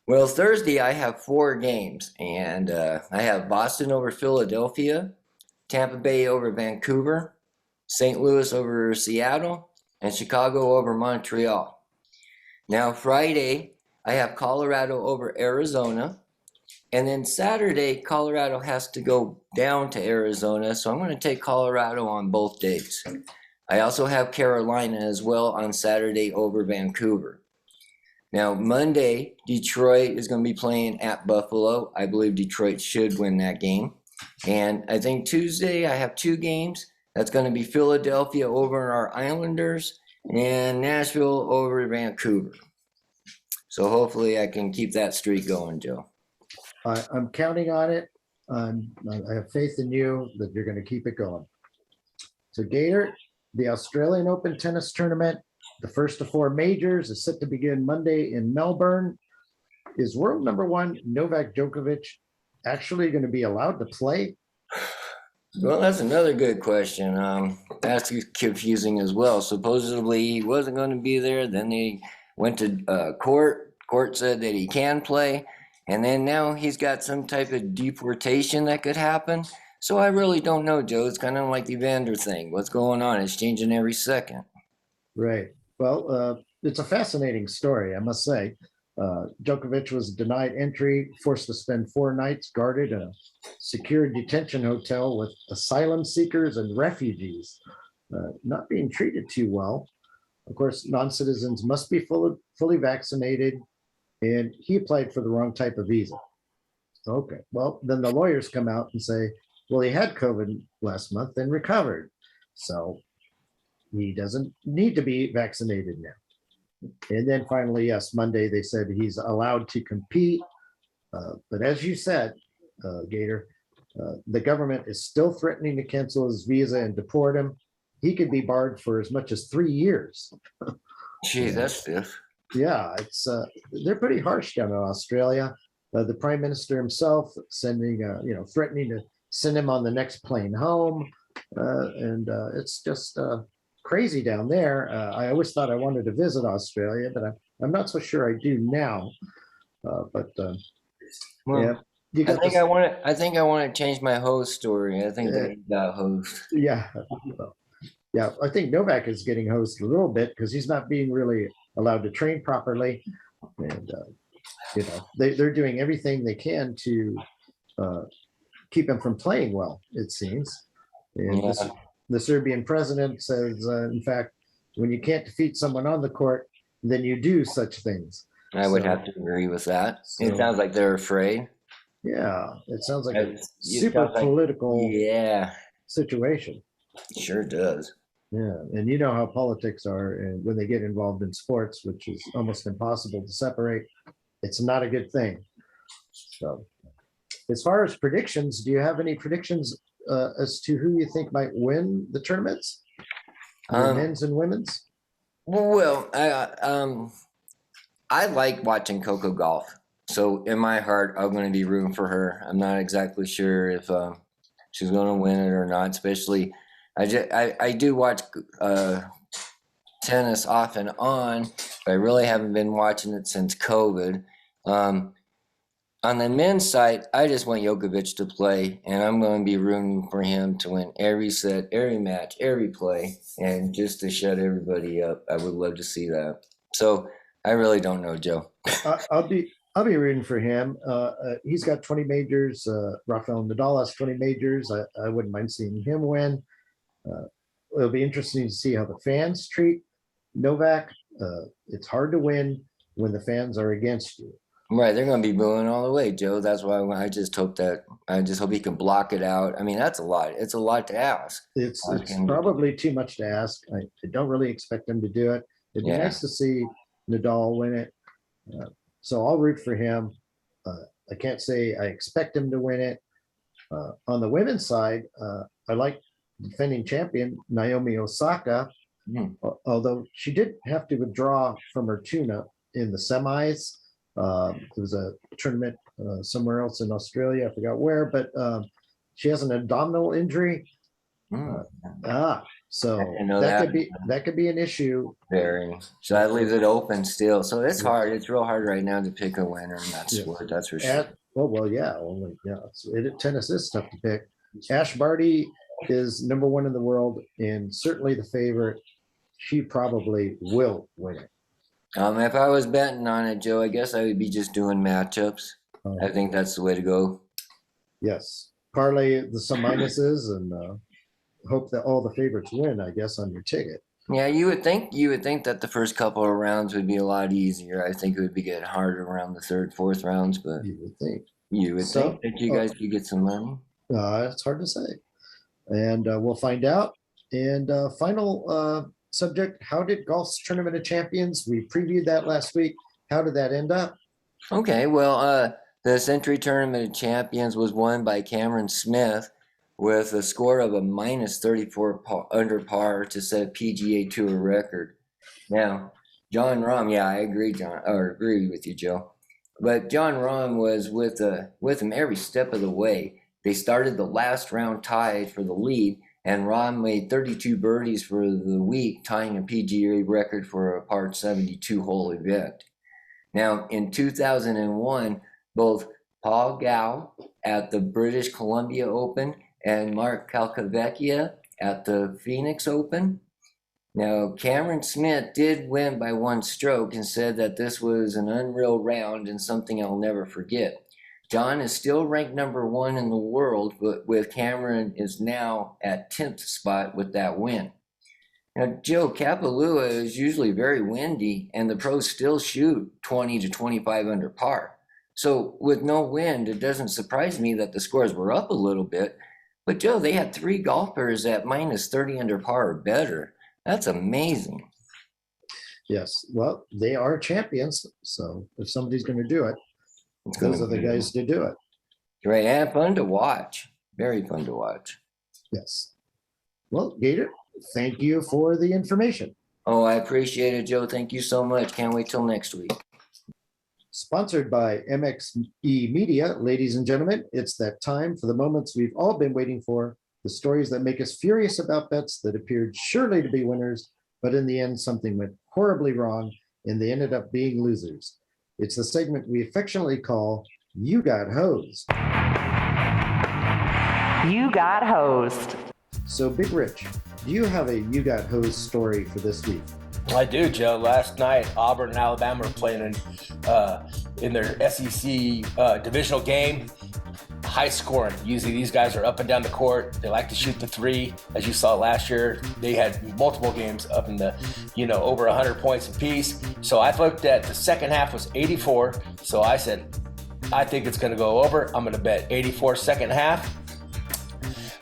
Speaker 6: Well, Thursday I have 4 games, and I have Boston over Philadelphia, Tampa Bay over Vancouver, St. Louis over Seattle, and Chicago over Montreal. Now, Friday, I have Colorado over Arizona. And then Saturday, Colorado has to go down to Arizona. So I'm going to take Colorado on both days. I also have Carolina as well on Saturday over Vancouver. Now, Monday, Detroit is going to be playing at Buffalo. I believe Detroit should win that game. And I think Tuesday, I have 2 games. That's going to be Philadelphia over our Islanders and Nashville over Vancouver. So hopefully I can keep that streak going, Joe.
Speaker 2: I'm counting on it. I have faith in you that you're going to keep it going. So Gator, the Australian Open tennis tournament, the first of 4 majors is set to begin Monday in Melbourne. Is world number 1 Novak Djokovic actually going to be allowed to play?
Speaker 6: Well, that's another good question. That's confusing as well. Supposedly he wasn't going to be there. Then they went to court. Court said that he can play. And then now he's got some type of deportation that could happen. So I really don't know, Joe. It's kind of like the Evander thing. What's going on? It's changing every second.
Speaker 2: Right. Well, it's a fascinating story, I must say. Djokovic was denied entry, forced to spend 4 nights guarded in a secure detention hotel with asylum seekers and refugees, not being treated too well. Of course, non-citizens must be fully vaccinated, and he applied for the wrong type of visa. Okay, well, then the lawyers come out and say, well, he had COVID last month and recovered, so he doesn't need to be vaccinated now. And then finally, yes, Monday, they said he's allowed to compete. But as you said, Gator, the government is still threatening to cancel his visa and deport him. He could be barred for as much as 3 years.
Speaker 6: Gee, that's stiff.
Speaker 2: Yeah, it's they're pretty harsh down in Australia. The prime minister himself sending, threatening to send him on the next plane home. And it's just crazy down there. I always thought I wanted to visit Australia, but I'm not so sure I do now.
Speaker 6: Well,
Speaker 2: yeah,
Speaker 6: I think I want to change my host story. I think that he got host.
Speaker 2: Yeah, yeah. I think Novak is getting hosed a little bit because he's not being really allowed to train properly, and they're doing everything they can to keep him from playing well. It seems, and the Serbian president says, in fact, when you can't defeat someone on the court, then you do such things.
Speaker 6: I would have to agree with that. It sounds like they're afraid.
Speaker 2: Yeah, it sounds like a super political situation.
Speaker 6: Sure does.
Speaker 2: Yeah, and you know how politics are, and when they get involved in sports, which is almost impossible to separate, it's not a good thing. So, as far as predictions, do you have any predictions as to who you think might win the tournaments, men's and women's?
Speaker 6: Well, I like watching Coco golf. So in my heart, I'm going to be rooting for her. I'm not exactly sure if she's going to win it or not. Especially, I do watch tennis off and on, but I really haven't been watching it since COVID. On the men's side, I just want Djokovic to play, and I'm going to be rooting for him to win every set, every match, every play, and just to shut everybody up. I would love to see that. So I really don't know, Joe.
Speaker 2: I'll be rooting for him. He's got 20 majors. Rafael Nadal has 20 majors. I wouldn't mind seeing him win. It'll be interesting to see how the fans treat Novak. It's hard to win when the fans are against you.
Speaker 6: Right, they're going to be booing all the way, Joe. That's why I just hope he can block it out. I mean, that's a lot. It's a lot to ask.
Speaker 2: It's probably too much to ask. I don't really expect him to do it. It'd be nice to see Nadal win it. So I'll root for him. I can't say I expect him to win it, On the women's side, I like defending champion Naomi Osaka, although she did have to withdraw from her tune-up in the semis. It was a tournament somewhere else in Australia, I forgot where, but she has an abdominal injury. So that could be an issue.
Speaker 6: Very. So that leaves it open still. So it's hard. It's real hard right now to pick a winner in that sport. That's for sure. Tennis is tough to pick. Ash Barty is number one in the world and certainly the favorite. She probably will win it. If I was betting on it, Joe, I guess I would be just doing matchups. I think that's the way to go.
Speaker 2: Yes. Parlay some minuses and hope that all the favorites win, I guess, on your ticket.
Speaker 6: Yeah, you would think that the first couple of rounds would be a lot easier. I think it would be getting harder around the third, fourth rounds, but
Speaker 2: you would think
Speaker 6: that you guys could get some money.
Speaker 2: It's hard to say. And we'll find out. And final subject, how did golf's Tournament of Champions? We previewed that last week. How did that end up?
Speaker 6: Okay, well, the Century Tournament of Champions was won by Cameron Smith with a score of a minus 34 under par to set a PGA Tour record. Now, Jon Rahm, I agree with you, Joe. But Jon Rahm was with him every step of the way. They started the last round tied for the lead, and Rahm made 32 birdies for the week, tying a PGA record for a par 72-hole event. Now, in 2001, both Paul Gao at the British Columbia Open and Marc Calcavecchia at the Phoenix Open. Now, Cameron Smith did win by one stroke and said that this was an unreal round and something I'll never forget. John is still ranked number one in the world, but with Cameron is now at 10th spot with that win. Now, Joe, Kapalua is usually very windy, and the pros still shoot 20 to 25 under par. So with no wind, it doesn't surprise me that the scores were up a little bit. But Joe, they had 3 golfers at minus 30 under par or better. That's amazing.
Speaker 2: Yes. Well, they are champions. So if somebody's going to do it, those are the guys to do it.
Speaker 6: Right. And fun to watch. Very fun to watch.
Speaker 2: Yes. Well, Gator, thank you for the information.
Speaker 6: Oh, I appreciate it, Joe. Thank you so much. Can't wait till next week.
Speaker 2: Sponsored by MXE Media, ladies and gentlemen, it's that time for the moments we've all been waiting for, the stories that make us furious about bets that appeared surely to be winners, but in the end, something went horribly wrong, and they ended up being losers. It's the segment we affectionately call You Got Hosed.
Speaker 1: You got hosed.
Speaker 2: So, Big Rich, do you have a You Got Hosed story for this week?
Speaker 3: I do, Joe. Last night, Auburn and Alabama were playing in their SEC divisional game. High scoring. Usually these guys are up and down the court. They like to shoot the three. As you saw last year, they had multiple games up in the, over 100 points apiece. So I looked at the second half was 84. So I said, I think it's going to go over. I'm going to bet 84 second half.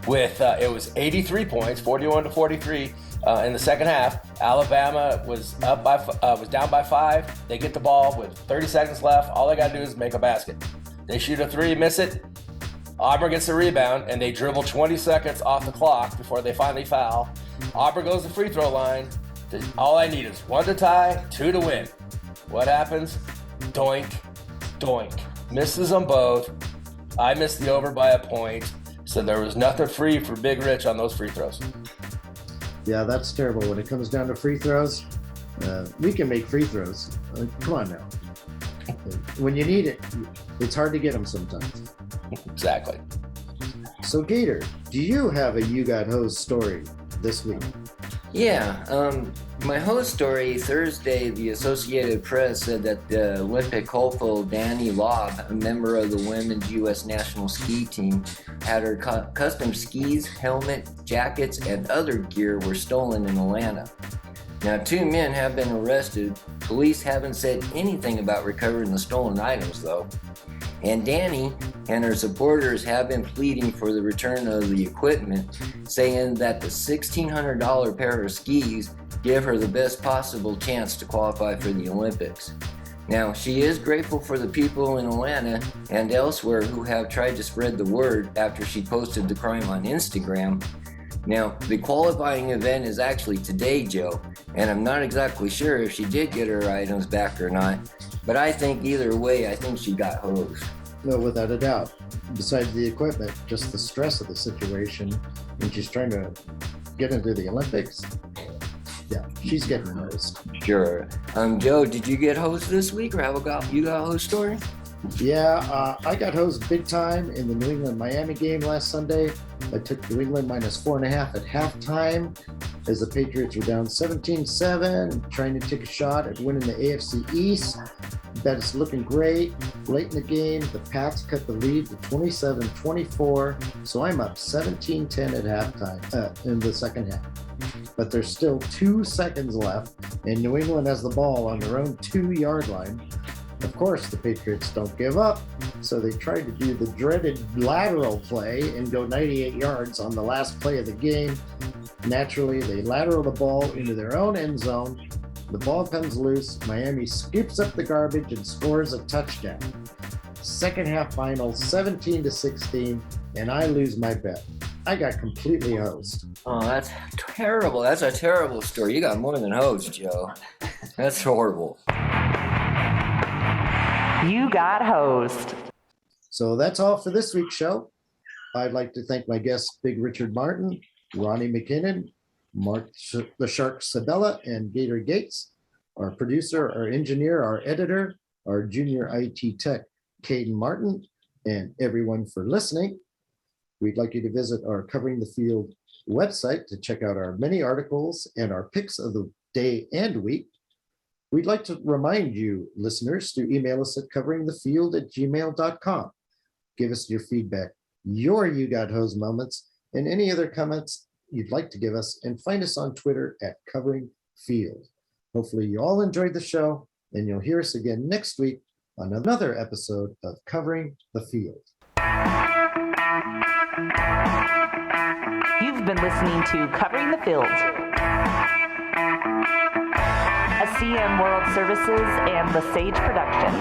Speaker 3: It was 83 points, 41 to 43. In the second half, Alabama was down by 5. They get the ball with 30 seconds left. All they got to do is make a basket. They shoot a 3, miss it. Auburn gets the rebound, and they dribble 20 seconds off the clock before they finally foul. Auburn goes to the free throw line. All I need is 1 to tie, 2 to win. What happens? Doink, doink. Misses them both. I missed the over by a point, so there was nothing free for Big Rich on those free throws.
Speaker 2: Yeah, that's terrible. When it comes down to free throws, we can make free throws. Come on now. When you need it, it's hard to get them sometimes.
Speaker 3: Exactly.
Speaker 2: So, Gator, do you have a You Got Hosed story this week?
Speaker 6: Yeah, my host story, Thursday, the Associated Press said that the Olympic hopeful Dani Lobb, a member of the women's U.S. national ski team, had her custom skis, helmet, jackets, and other gear were stolen in Atlanta. Now, 2 men have been arrested. Police haven't said anything about recovering the stolen items, though. And Dani and her supporters have been pleading for the return of the equipment, saying that the $1,600 pair of skis give her the best possible chance to qualify for the Olympics. Now, she is grateful for the people in Atlanta and elsewhere who have tried to spread the word after she posted the crime on Instagram. Now, the qualifying event is actually today, Joe, and I'm not exactly sure if she did get her items back or not, but I think either way, I think she got hosed.
Speaker 2: No, without a doubt. Besides the equipment, just the stress of the situation, and she's trying to get into the Olympics. Yeah, she's getting hosed.
Speaker 6: Sure. Joe, did you get hosed this week, or you got a host story?
Speaker 2: Yeah, I got hosed big time in the New England-Miami game last Sunday. I took New England -4.5 at halftime as the Patriots were down 17-7, trying to take a shot at winning the AFC East. That is looking great. Late in the game, the Pats cut the lead to 27-24, so I'm up 17-10 at halftime in the second half. But there's still 2 seconds left, and New England has the ball on their own 2-yard line. Of course, the Patriots don't give up, so they tried to do the dreaded lateral play and go 98 yards on the last play of the game. Naturally, they lateral the ball into their own end zone. The ball comes loose. Miami scoops up the garbage and scores a touchdown. Second half final, 17-16, and I lose my bet. I got completely hosed.
Speaker 6: Oh, that's terrible. That's a terrible story. You got more than hosed, Joe. That's horrible.
Speaker 1: You got hosed.
Speaker 2: So that's all for this week's show. I'd like to thank my guests, Big Richard Martin, Ronnie McKinnon, Marc the Shark Sabella, and Gator Gates, our producer, our engineer, our editor, our junior IT tech, Caden Martin, and everyone for listening. We'd like you to visit our Covering the Field website to check out our many articles and our picks of the day and week. We'd like to remind you, listeners, to email us at coveringthefield@gmail.com. Give us your feedback, your You Got Hosed moments, and any other comments you'd like to give us, and find us on Twitter at Covering Field. Hopefully you all enjoyed the show, and you'll hear us again next week on another episode of Covering the Field.
Speaker 1: You've been listening to Covering the Field, a CM World Services and the Sage production.